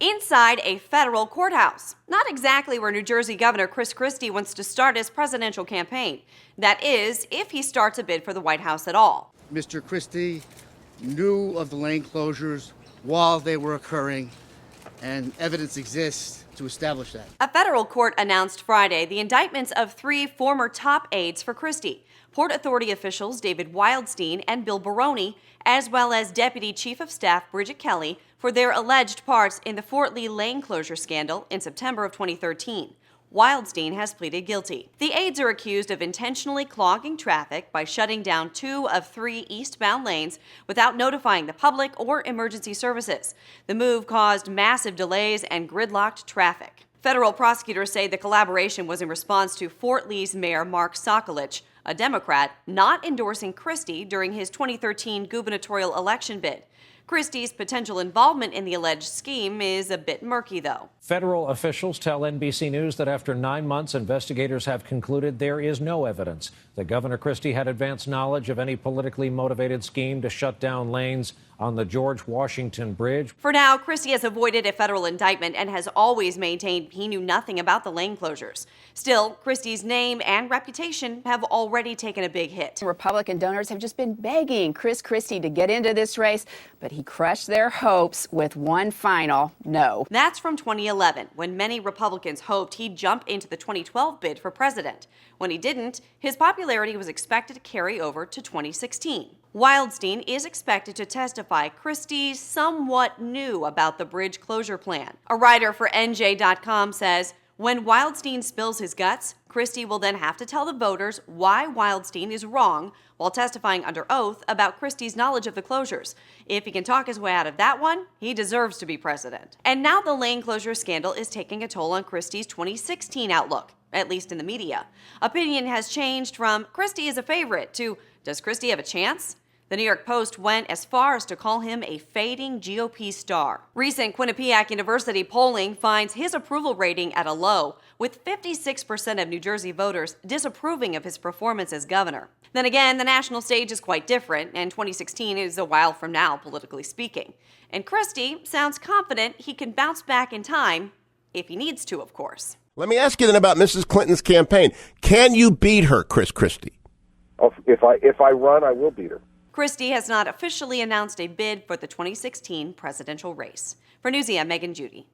inside a federal courthouse. Not exactly where New Jersey Governor Christie wants to start his presidential campaign. That is, if he starts a bid for the White House at all. Mr. Christie knew of the lane closures while they were occurring, and evidence exists to establish that. A federal court announced Friday the indictments of 3 former top aides for Christie, Port Authority officials David Wildstein and Bill Baroni, as well as Deputy Chief of Staff Bridgegate, for their alleged parts in the Fort Lee lane closure scandal in September of 2013. Wildstein has pleaded guilty. The aides are accused of intentionally clogging traffic by shutting down 2 of 3 eastbound lanes without notifying the public or emergency services. The move caused massive delays and gridlocked traffic. Federal prosecutors say the collaboration was in response to Fort Lee's Mayor Mark Sokolich, a Democrat, not endorsing Christie during his 2013 gubernatorial election bid. Christie's potential involvement in the alleged scheme is a bit murky, though. Federal officials tell NBC News that after 9 months, investigators have concluded there is no evidence that Governor Christie had advance knowledge of any politically motivated scheme to shut down lanes on the George Washington Bridge. For now, Christie has avoided a federal indictment and has always maintained he knew nothing about the lane closures. Still, Christie's name and reputation have already taken a big hit. Republican donors have just been begging Christie to get into this race, but he crushed their hopes with one final no. That's from 2011, when many Republicans hoped he'd jump into the 2012 bid for president. When he didn't, his popularity was expected to carry over to 2016. Wildstein is expected to testify Christie somewhat knew about the bridge closure plan. A writer for NJ.com says, when Wildstein spills his guts, Christie will then have to tell the voters why Wildstein is wrong while testifying under oath about Christie's knowledge of the closures. If he can talk his way out of that one, he deserves to be president. And now the lane closure scandal is taking a toll on Christie's 2016 outlook, at least in the media. Opinion has changed from Christie is a favorite to does Christie have a chance? The New York Post went as far as to call him a fading GOP star. Recent Quinnipiac University polling finds his approval rating at a low, with 56% of New Jersey voters disapproving of his performance as governor. Then again, the national stage is quite different, and 2016 is a while from now, politically speaking. And Christie sounds confident he can bounce back in time, if he needs to, of course. Let me ask you then about Mrs. Clinton's campaign. Can you beat her, Christie? If I run, I will beat her. Christie has not officially announced a bid for the 2016 presidential race. For Newsy, I'm Megan Judy.